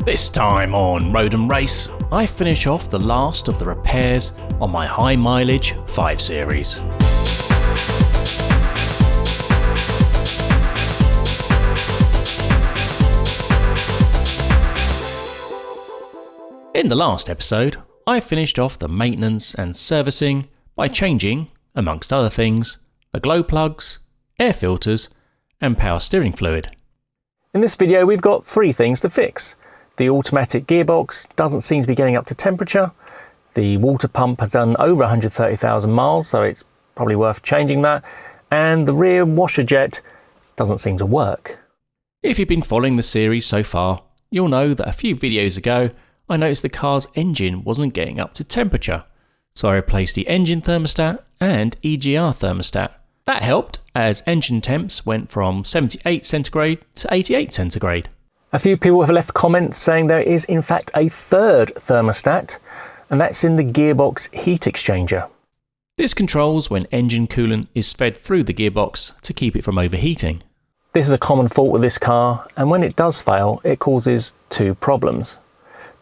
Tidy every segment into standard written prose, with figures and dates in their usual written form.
This time on Road and Race, I finish off the last of the repairs on my high mileage 5 Series. In the last episode, I finished off the maintenance and servicing by changing, amongst other things, the glow plugs, air filters and power steering fluid. In this video we've got 3 things to fix. The automatic gearbox doesn't seem to be getting up to temperature. The water pump has done over 130,000 miles, so it's probably worth changing that. And the rear washer jet doesn't seem to work. If you've been following the series so far, you'll know that a few videos ago I noticed the car's engine wasn't getting up to temperature. So I replaced the engine thermostat and EGR thermostat. That helped as engine temps went from 78 centigrade to 88 centigrade. A few people have left comments saying there is in fact a third thermostat, and that's in the gearbox heat exchanger. This controls when engine coolant is fed through the gearbox to keep it from overheating. This is a common fault with this car, and when it does fail, it causes 2 problems.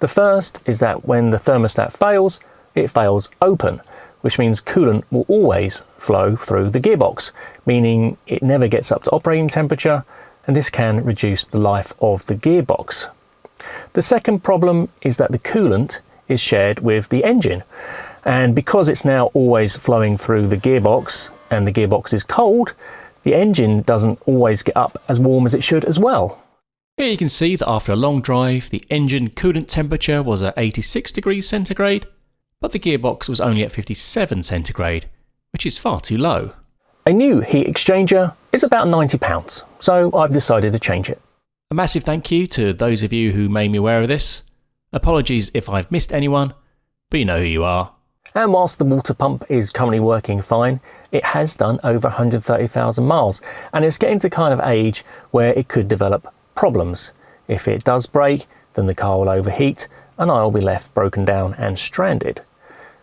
The first is that when the thermostat fails, it fails open, which means coolant will always flow through the gearbox, meaning it never gets up to operating temperature, and this can reduce the life of the gearbox. The second problem is that the coolant is shared with the engine, and because it's now always flowing through the gearbox and the gearbox is cold, the engine doesn't always get up as warm as it should as well. Here you can see that after a long drive, the engine coolant temperature was at 86 degrees centigrade, but the gearbox was only at 57 centigrade, which is far too low. A new heat exchanger is about £90, so I've decided to change it. A massive thank you to those of you who made me aware of this. Apologies if I've missed anyone, but you know who you are. And whilst the water pump is currently working fine, it has done over 130,000 miles, and it's getting to the kind of age where it could develop problems. If it does break, then the car will overheat, and I'll be left broken down and stranded.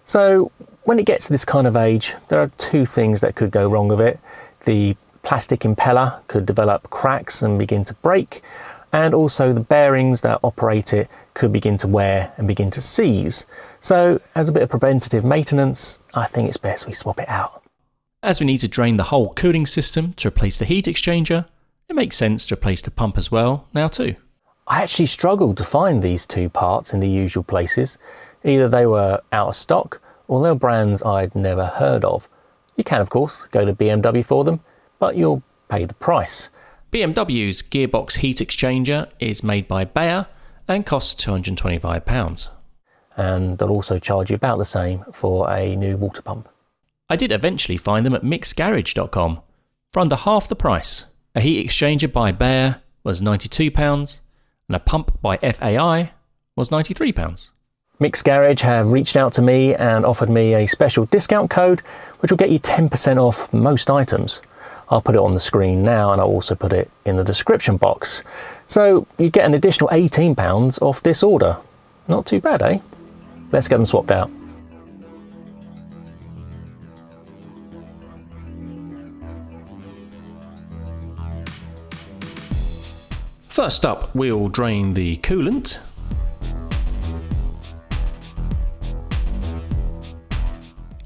So when it gets to this kind of age, there are 2 things that could go wrong with it. The plastic impeller could develop cracks and begin to break, and also the bearings that operate it could begin to wear and begin to seize. So as a bit of preventative maintenance, I think it's best we swap it out. As we need to drain the whole cooling system to replace the heat exchanger, it makes sense to replace the pump as well now too. I actually struggled to find these 2 parts in the usual places. Either they were out of stock or they were brands I'd never heard of. You can of course go to BMW for them, but you'll pay the price. BMW's gearbox heat exchanger is made by Bayer and costs £225. And they'll also charge you about the same for a new water pump. I did eventually find them at mixedgarage.com for under half the price. A heat exchanger by Bayer was £92 and a pump by FAI was £93. Mixed Garage have reached out to me and offered me a special discount code which will get you 10% off most items. I'll put it on the screen now, and I'll also put it in the description box. So you get an additional £18 off this order. Not too bad, eh? Let's get them swapped out. First up, we'll drain the coolant.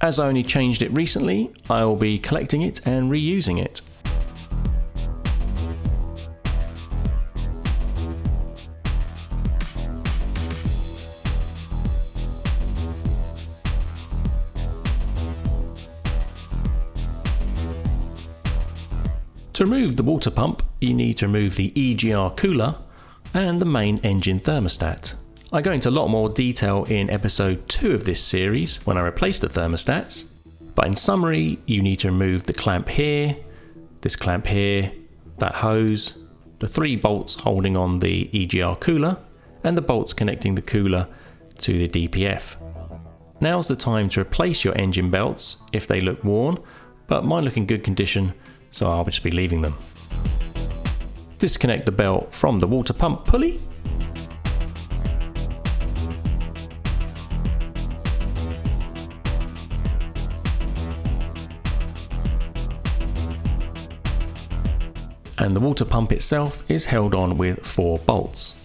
As I only changed it recently, I will be collecting it and reusing it. To remove the water pump, you need to remove the EGR cooler and the main engine thermostat. I go into a lot more detail in episode 2 of this series when I replaced the thermostats, but in summary, you need to remove the clamp here, this clamp here, that hose, the 3 bolts holding on the EGR cooler, and the bolts connecting the cooler to the DPF. Now's the time to replace your engine belts if they look worn, but mine look in good condition, so I'll just be leaving them. Disconnect the belt from the water pump pulley. And the water pump itself is held on with 4 bolts.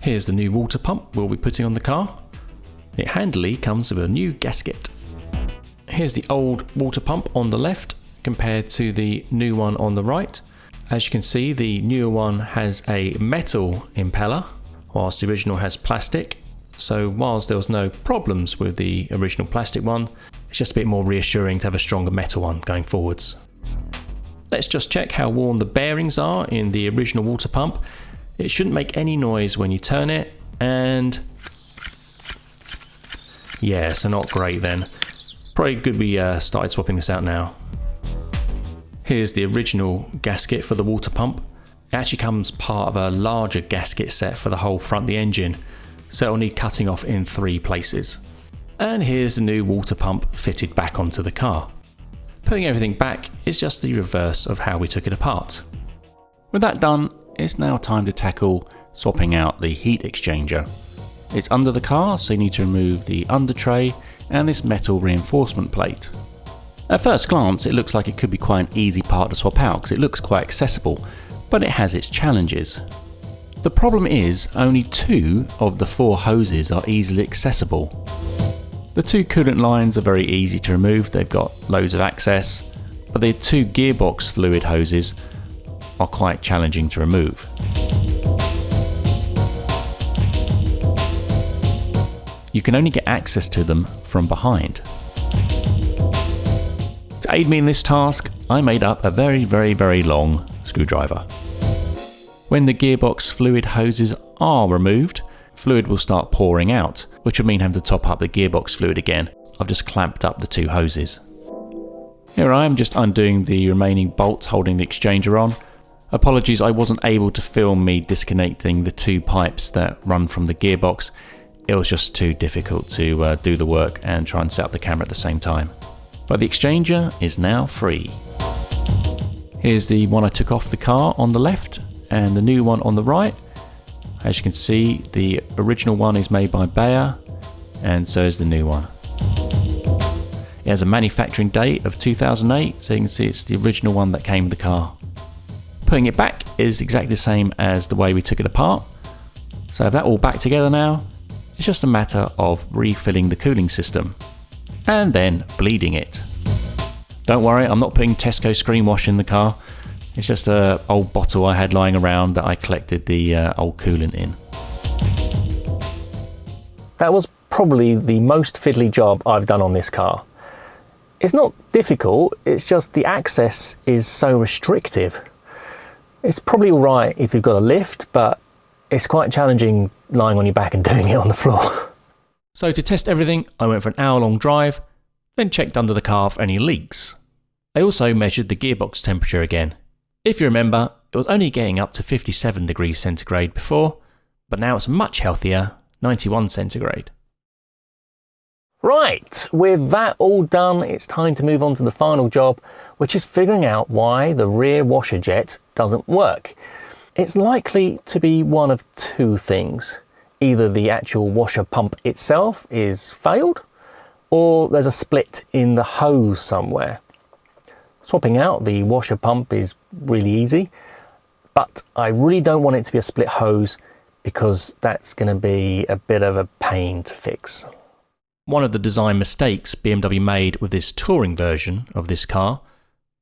Here's the new water pump we'll be putting on the car. It handily comes with a new gasket. Here's the old water pump on the left compared to the new one on the right. As you can see, the newer one has a metal impeller, whilst the original has plastic. So whilst there was no problems with the original plastic one, it's just a bit more reassuring to have a stronger metal one going forwards. Let's just check how worn the bearings are in the original water pump. It shouldn't make any noise when you turn it, and yeah, so not great then. Probably good we started swapping this out now. Here's the original gasket for the water pump. It actually comes part of a larger gasket set for the whole front of the engine, so it'll need cutting off in 3 places. And here's the new water pump fitted back onto the car. Putting everything back is just the reverse of how we took it apart. With that done, it's now time to tackle swapping out the heat exchanger. It's under the car, so you need to remove the under tray and this metal reinforcement plate. At first glance, it looks like it could be quite an easy part to swap out because it looks quite accessible, but it has its challenges. The problem is only 2 of the 4 hoses are easily accessible. The 2 coolant lines are very easy to remove, they've got loads of access, but the 2 gearbox fluid hoses are quite challenging to remove. You can only get access to them from behind. To aid me in this task, I made up a very long screwdriver. When the gearbox fluid hoses are removed, fluid will start pouring out, which will mean having to top up the gearbox fluid again. I've just clamped up the 2 hoses. Here I am just undoing the remaining bolts holding the exchanger on. Apologies, I wasn't able to film me disconnecting the 2 pipes that run from the gearbox. It was just too difficult to do the work and try and set up the camera at the same time. But the exchanger is now free. Here's the one I took off the car on the left and the new one on the right. As you can see, the original one is made by Bayer, and so is the new one. It has a manufacturing date of 2008, so you can see it's the original one that came with the car. Putting it back is exactly the same as the way we took it apart. So with that all back together now, it's just a matter of refilling the cooling system and then bleeding it. Don't worry, I'm not putting Tesco screen wash in the car. It's just an old bottle I had lying around that I collected the old coolant in. That was probably the most fiddly job I've done on this car. It's not difficult, it's just the access is so restrictive. It's probably alright if you've got a lift, but it's quite challenging lying on your back and doing it on the floor. So to test everything, I went for an hour-long drive, then checked under the car for any leaks. I also measured the gearbox temperature again. If you remember, it was only getting up to 57 degrees centigrade before, but now it's much healthier, 91 centigrade. Right, with that all done, it's time to move on to the final job, which is figuring out why the rear washer jet doesn't work. It's likely to be one of 2 things. Either the actual washer pump itself is failed, or there's a split in the hose somewhere. Swapping out the washer pump is really easy, but I really don't want it to be a split hose because that's going to be a bit of a pain to fix. One of the design mistakes BMW made with this touring version of this car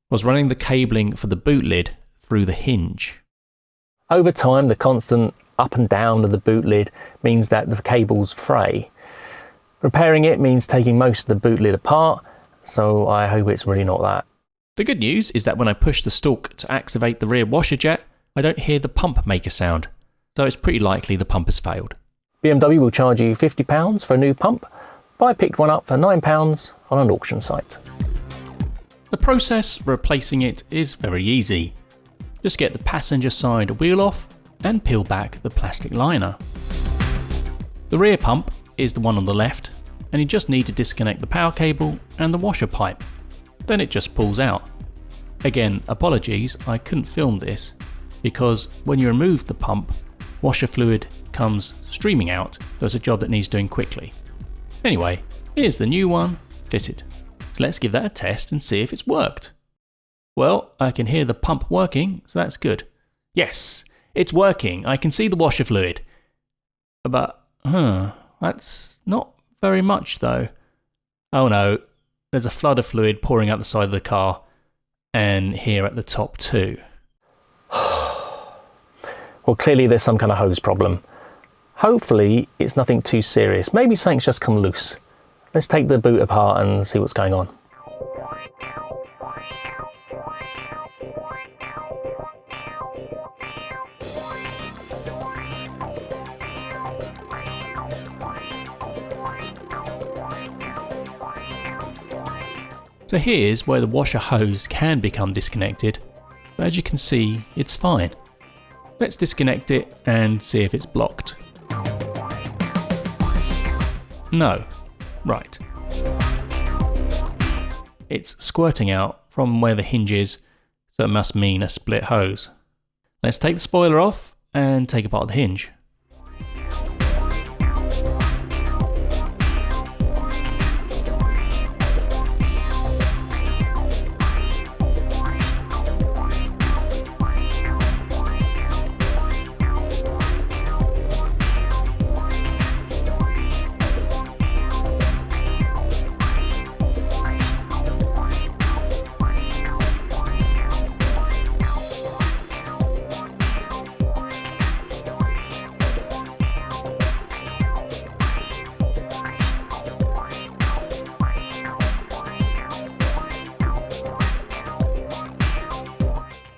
was running the cabling for the boot lid through the hinge. Over time, the constant up and down of the boot lid means that the cables fray. Repairing it means taking most of the boot lid apart, so I hope it's really not that. The good news is that when I push the stalk to activate the rear washer jet, I don't hear the pump make a sound, so it's pretty likely the pump has failed. BMW will charge you £50 for a new pump, but I picked one up for £9 on an auction site. The process for replacing it is very easy. Just get the passenger side wheel off and peel back the plastic liner. The rear pump is the one on the left, and you just need to disconnect the power cable and the washer pipe. Then it just pulls out. Again, apologies, I couldn't film this because when you remove the pump, washer fluid comes streaming out, so it's a job that needs doing quickly. Anyway, here's the new one fitted. So let's give that a test and see if it's worked. Well, I can hear the pump working, so that's good. Yes, it's working. I can see the washer fluid. But, that's not very much though. Oh no, there's a flood of fluid pouring out the side of the car, and here at the top too. Well, clearly there's some kind of hose problem. Hopefully it's nothing too serious. Maybe something's just come loose. Let's take the boot apart and see what's going on. So here's where the washer hose can become disconnected, but as you can see, it's fine. Let's disconnect it and see if it's blocked. No. Right. It's squirting out from where the hinge is, so it must mean a split hose. Let's take the spoiler off and take apart the hinge.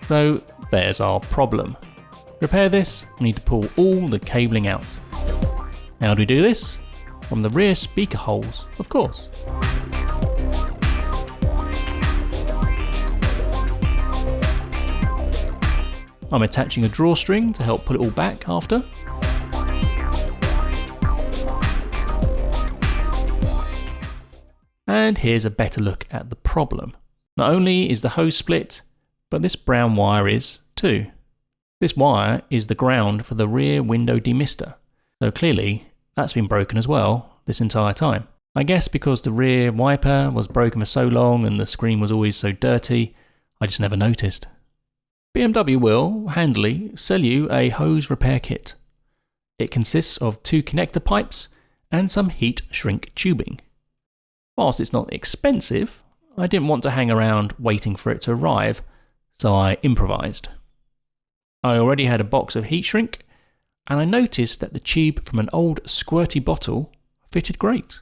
So there's our problem. To repair this, we need to pull all the cabling out. How do we do this? From the rear speaker holes, of course. I'm attaching a drawstring to help pull it all back after. And here's a better look at the problem. Not only is the hose split, but this brown wire is too. This wire is the ground for the rear window demister, so clearly that's been broken as well this entire time. I guess because the rear wiper was broken for so long and the screen was always so dirty, I just never noticed. BMW will, handily, sell you a hose repair kit. It consists of 2 connector pipes and some heat shrink tubing. Whilst it's not expensive, I didn't want to hang around waiting for it to arrive, so I improvised. I already had a box of heat shrink, and I noticed that the tube from an old squirty bottle fitted great.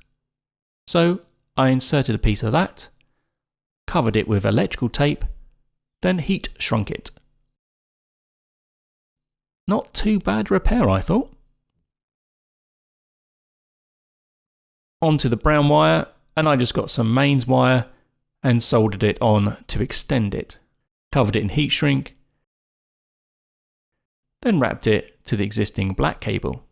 So I inserted a piece of that, covered it with electrical tape, then heat shrunk it. Not too bad repair, I thought. Onto the brown wire, and I just got some mains wire and soldered it on to extend it. Covered it in heat shrink, then wrapped it to the existing black cable.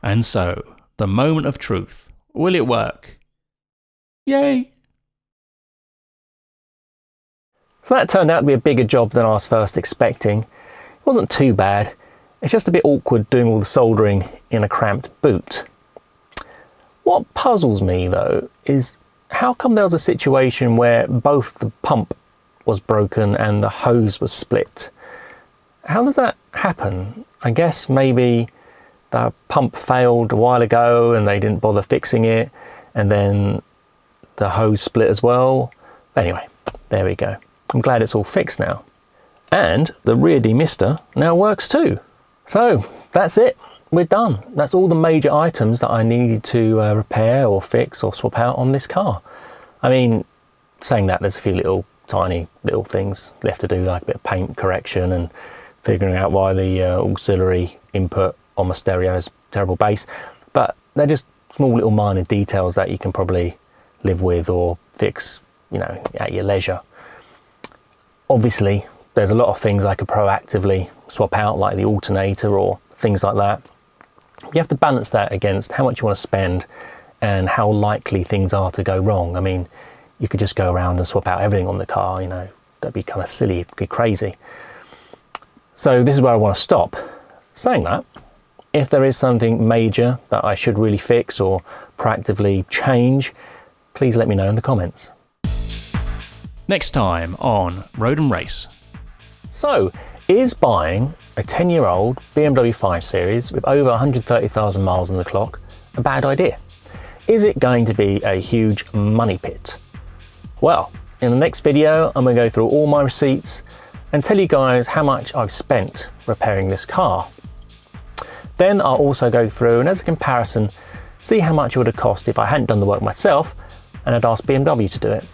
And so, the moment of truth. Will it work? Yay! So that turned out to be a bigger job than I was first expecting. It wasn't too bad. It's just a bit awkward doing all the soldering in a cramped boot. What puzzles me though is how come there was a situation where both the pump was broken and the hose was split? How does that happen? I guess maybe the pump failed a while ago and they didn't bother fixing it, and then the hose split as well. Anyway, there we go. I'm glad it's all fixed now. And the rear demister now works too. So that's it, we're done. That's all the major items that I needed to repair or fix or swap out on this car. I mean, saying that, there's a few tiny little things left to do, like a bit of paint correction and figuring out why the auxiliary input on my stereo is terrible bass, but they're just small little minor details that you can probably live with or fix, at your leisure. Obviously, there's a lot of things I could proactively swap out, like the alternator or things like that. You have to balance that against how much you want to spend and how likely things are to go wrong. I mean, you could just go around and swap out everything on the car, you know, that'd be kind of silly, it'd be crazy. So this is where I want to stop. Saying that, if there is something major that I should really fix or proactively change, please let me know in the comments. Next time on Road and Race. So, is buying a 10-year-old BMW 5 Series with over 130,000 miles on the clock a bad idea? Is it going to be a huge money pit? Well, in the next video, I'm going to go through all my receipts and tell you guys how much I've spent repairing this car. Then I'll also go through and, as a comparison, see how much it would have cost if I hadn't done the work myself and had asked BMW to do it.